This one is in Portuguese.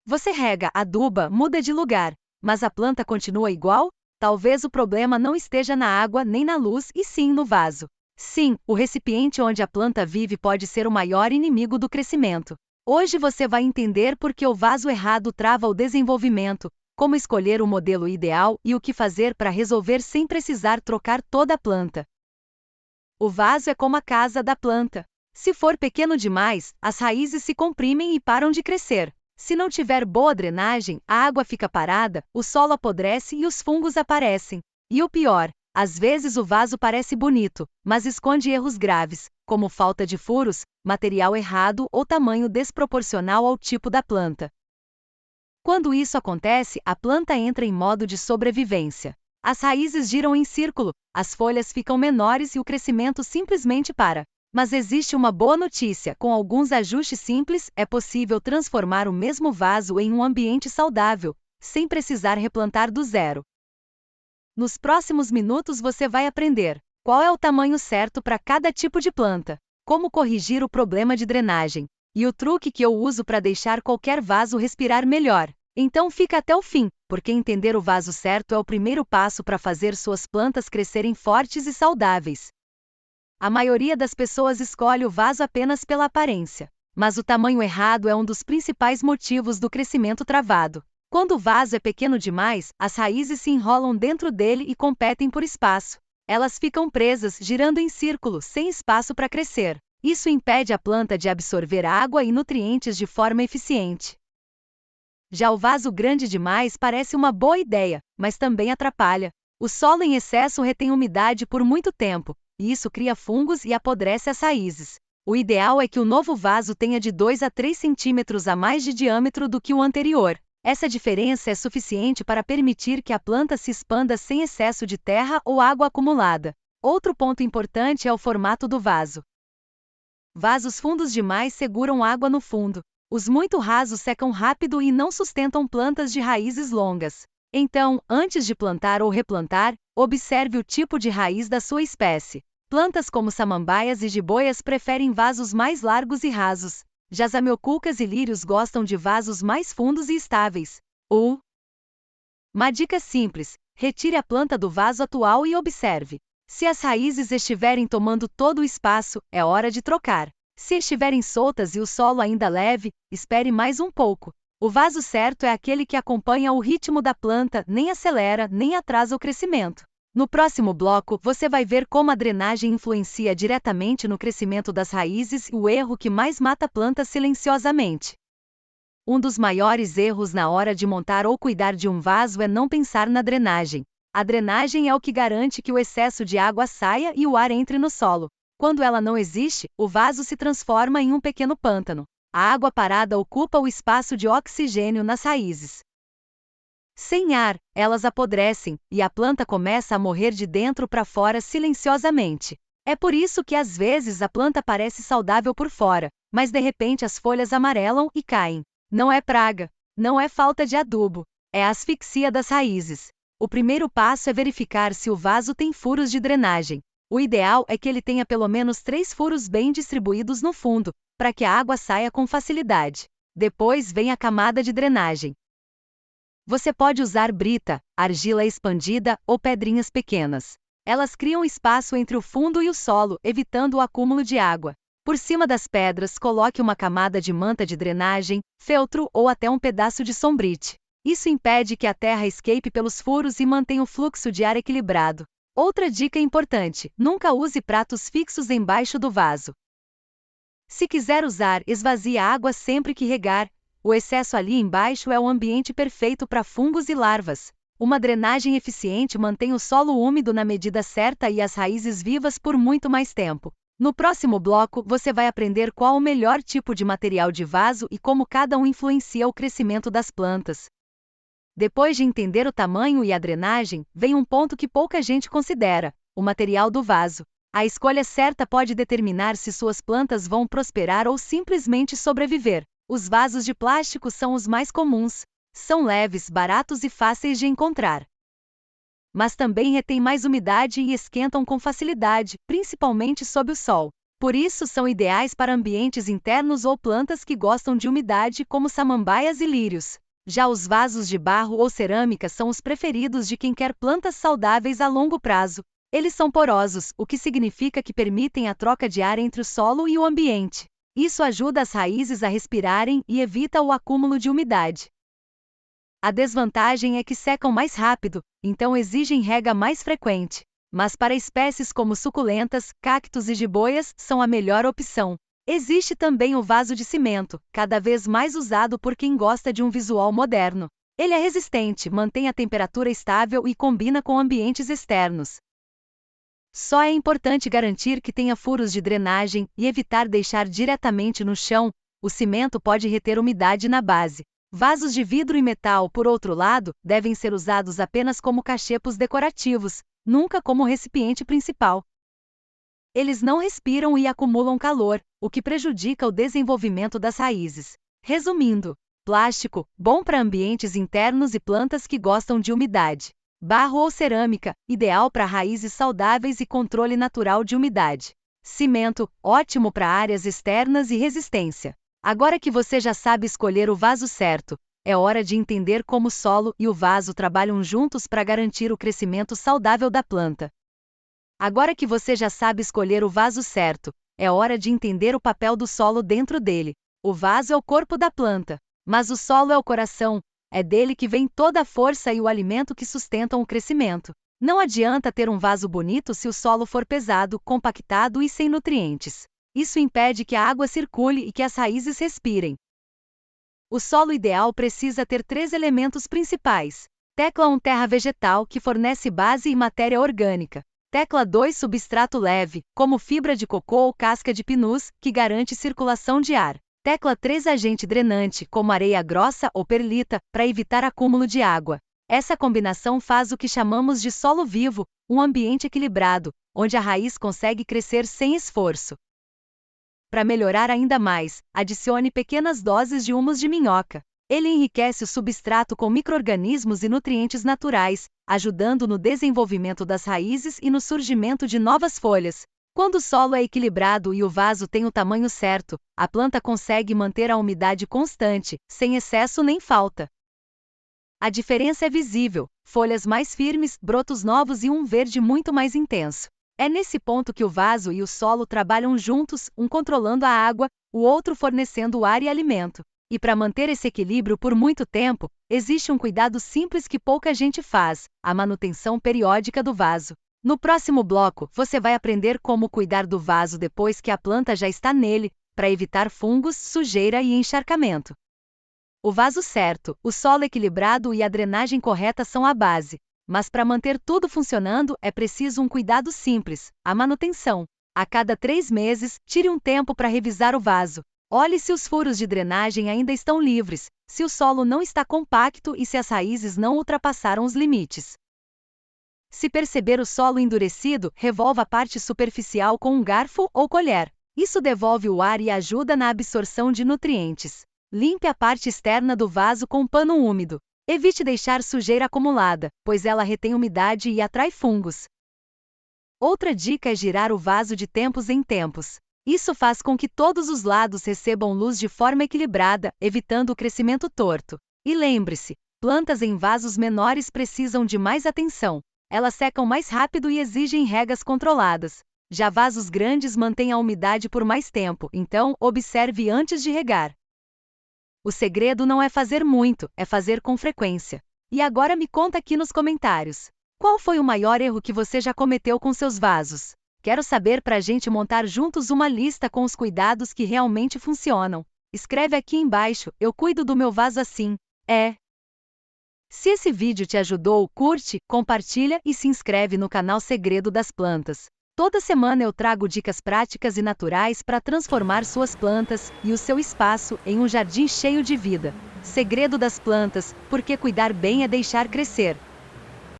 Você rega, aduba, muda de lugar, mas a planta continua igual? Talvez o problema não esteja na água nem na luz, e sim no vaso. Sim, o recipiente onde a planta vive pode ser o maior inimigo do crescimento. Hoje você vai entender por que o vaso errado trava o desenvolvimento, como escolher o modelo ideal e o que fazer para resolver sem precisar trocar toda a planta. O vaso é como a casa da planta. Se for pequeno demais, as raízes se comprimem e param de crescer. Se não tiver boa drenagem, a água fica parada, o solo apodrece e os fungos aparecem. E o pior, às vezes o vaso parece bonito, mas esconde erros graves, como falta de furos, material errado ou tamanho desproporcional ao tipo da planta. Quando isso acontece, a planta entra em modo de sobrevivência. As raízes giram em círculo, as folhas ficam menores e o crescimento simplesmente para. Mas existe uma boa notícia: com alguns ajustes simples, é possível transformar o mesmo vaso em um ambiente saudável, sem precisar replantar do zero. Nos próximos minutos você vai aprender qual é o tamanho certo para cada tipo de planta, como corrigir o problema de drenagem, e o truque que eu uso para deixar qualquer vaso respirar melhor. Então fica até o fim, porque entender o vaso certo é o primeiro passo para fazer suas plantas crescerem fortes e saudáveis. A maioria das pessoas escolhe o vaso apenas pela aparência, mas o tamanho errado é um dos principais motivos do crescimento travado. Quando o vaso é pequeno demais, as raízes se enrolam dentro dele e competem por espaço. Elas ficam presas, girando em círculo, sem espaço para crescer. Isso impede a planta de absorver água e nutrientes de forma eficiente. Já o vaso grande demais parece uma boa ideia, mas também atrapalha. O solo em excesso retém umidade por muito tempo, e isso cria fungos e apodrece as raízes. O ideal é que o novo vaso tenha de 2 a 3 centímetros a mais de diâmetro do que o anterior. Essa diferença é suficiente para permitir que a planta se expanda sem excesso de terra ou água acumulada. Outro ponto importante é o formato do vaso. Vasos fundos demais seguram água no fundo. Os muito rasos secam rápido e não sustentam plantas de raízes longas. Então, antes de plantar ou replantar, observe o tipo de raiz da sua espécie. Plantas como samambaias e jiboias preferem vasos mais largos e rasos. Já zamioculcas e lírios gostam de vasos mais fundos e estáveis. Uma dica simples: retire a planta do vaso atual e observe. Se as raízes estiverem tomando todo o espaço, é hora de trocar. Se estiverem soltas e o solo ainda leve, espere mais um pouco. O vaso certo é aquele que acompanha o ritmo da planta, nem acelera, nem atrasa o crescimento. No próximo bloco, você vai ver como a drenagem influencia diretamente no crescimento das raízes e o erro que mais mata plantas silenciosamente. Um dos maiores erros na hora de montar ou cuidar de um vaso é não pensar na drenagem. A drenagem é o que garante que o excesso de água saia e o ar entre no solo. Quando ela não existe, o vaso se transforma em um pequeno pântano. A água parada ocupa o espaço de oxigênio nas raízes. Sem ar, elas apodrecem, e a planta começa a morrer de dentro para fora silenciosamente. É por isso que às vezes a planta parece saudável por fora, mas de repente as folhas amarelam e caem. Não é praga, não é falta de adubo, é a asfixia das raízes. O primeiro passo é verificar se o vaso tem furos de drenagem. O ideal é que ele tenha pelo menos 3 furos bem distribuídos no fundo, para que a água saia com facilidade. Depois vem a camada de drenagem. Você pode usar brita, argila expandida ou pedrinhas pequenas. Elas criam espaço entre o fundo e o solo, evitando o acúmulo de água. Por cima das pedras, coloque uma camada de manta de drenagem, feltro ou até um pedaço de sombrite. Isso impede que a terra escape pelos furos e mantém o fluxo de ar equilibrado. Outra dica importante: nunca use pratos fixos embaixo do vaso. Se quiser usar, esvazie a água sempre que regar. O excesso ali embaixo é o ambiente perfeito para fungos e larvas. Uma drenagem eficiente mantém o solo úmido na medida certa e as raízes vivas por muito mais tempo. No próximo bloco, você vai aprender qual o melhor tipo de material de vaso e como cada um influencia o crescimento das plantas. Depois de entender o tamanho e a drenagem, vem um ponto que pouca gente considera: o material do vaso. A escolha certa pode determinar se suas plantas vão prosperar ou simplesmente sobreviver. Os vasos de plástico são os mais comuns. São leves, baratos e fáceis de encontrar. Mas também retêm mais umidade e esquentam com facilidade, principalmente sob o sol. Por isso são ideais para ambientes internos ou plantas que gostam de umidade, como samambaias e lírios. Já os vasos de barro ou cerâmica são os preferidos de quem quer plantas saudáveis a longo prazo. Eles são porosos, o que significa que permitem a troca de ar entre o solo e o ambiente. Isso ajuda as raízes a respirarem e evita o acúmulo de umidade. A desvantagem é que secam mais rápido, então exigem rega mais frequente. Mas para espécies como suculentas, cactos e jiboias, são a melhor opção. Existe também o vaso de cimento, cada vez mais usado por quem gosta de um visual moderno. Ele é resistente, mantém a temperatura estável e combina com ambientes externos. Só é importante garantir que tenha furos de drenagem e evitar deixar diretamente no chão. O cimento pode reter umidade na base. Vasos de vidro e metal, por outro lado, devem ser usados apenas como cachepos decorativos, nunca como recipiente principal. Eles não respiram e acumulam calor, o que prejudica o desenvolvimento das raízes. Resumindo, plástico, bom para ambientes internos e plantas que gostam de umidade. Barro ou cerâmica, ideal para raízes saudáveis e controle natural de umidade. Cimento, ótimo para áreas externas e resistência. Agora que você já sabe escolher o vaso certo, é hora de entender como o solo e o vaso trabalham juntos para garantir o crescimento saudável da planta. Agora que você já sabe escolher o vaso certo, é hora de entender o papel do solo dentro dele. O vaso é o corpo da planta, mas o solo é o coração. É dele que vem toda a força e o alimento que sustentam o crescimento. Não adianta ter um vaso bonito se o solo for pesado, compactado e sem nutrientes. Isso impede que a água circule e que as raízes respirem. O solo ideal precisa ter 3 elementos principais. Tecla 1, terra vegetal, que fornece base e matéria orgânica. Tecla 2, substrato leve, como fibra de cocô ou casca de pinus, que garante circulação de ar. Tecla 3, agente drenante, como areia grossa ou perlita, para evitar acúmulo de água. Essa combinação faz o que chamamos de solo vivo, um ambiente equilibrado, onde a raiz consegue crescer sem esforço. Para melhorar ainda mais, adicione pequenas doses de humus de minhoca. Ele enriquece o substrato com micro-organismos e nutrientes naturais, ajudando no desenvolvimento das raízes e no surgimento de novas folhas. Quando o solo é equilibrado e o vaso tem o tamanho certo, a planta consegue manter a umidade constante, sem excesso nem falta. A diferença é visível: folhas mais firmes, brotos novos e um verde muito mais intenso. É nesse ponto que o vaso e o solo trabalham juntos, um controlando a água, o outro fornecendo o ar e alimento. E para manter esse equilíbrio por muito tempo, existe um cuidado simples que pouca gente faz: a manutenção periódica do vaso. No próximo bloco, você vai aprender como cuidar do vaso depois que a planta já está nele, para evitar fungos, sujeira e encharcamento. O vaso certo, o solo equilibrado e a drenagem correta são a base. Mas para manter tudo funcionando, é preciso um cuidado simples: a manutenção. A cada 3 meses, tire um tempo para revisar o vaso. Olhe se os furos de drenagem ainda estão livres, se o solo não está compacto e se as raízes não ultrapassaram os limites. Se perceber o solo endurecido, revolva a parte superficial com um garfo ou colher. Isso devolve o ar e ajuda na absorção de nutrientes. Limpe a parte externa do vaso com um pano úmido. Evite deixar sujeira acumulada, pois ela retém umidade e atrai fungos. Outra dica é girar o vaso de tempos em tempos. Isso faz com que todos os lados recebam luz de forma equilibrada, evitando o crescimento torto. E lembre-se, plantas em vasos menores precisam de mais atenção. Elas secam mais rápido e exigem regas controladas. Já vasos grandes mantêm a umidade por mais tempo, então observe antes de regar. O segredo não é fazer muito, é fazer com frequência. E agora me conta aqui nos comentários: qual foi o maior erro que você já cometeu com seus vasos? Quero saber para a gente montar juntos uma lista com os cuidados que realmente funcionam. Escreve aqui embaixo: eu cuido do meu vaso assim. Se esse vídeo te ajudou, curte, compartilha e se inscreve no canal Segredo das Plantas. Toda semana eu trago dicas práticas e naturais para transformar suas plantas e o seu espaço em um jardim cheio de vida. Segredo das Plantas, porque cuidar bem é deixar crescer.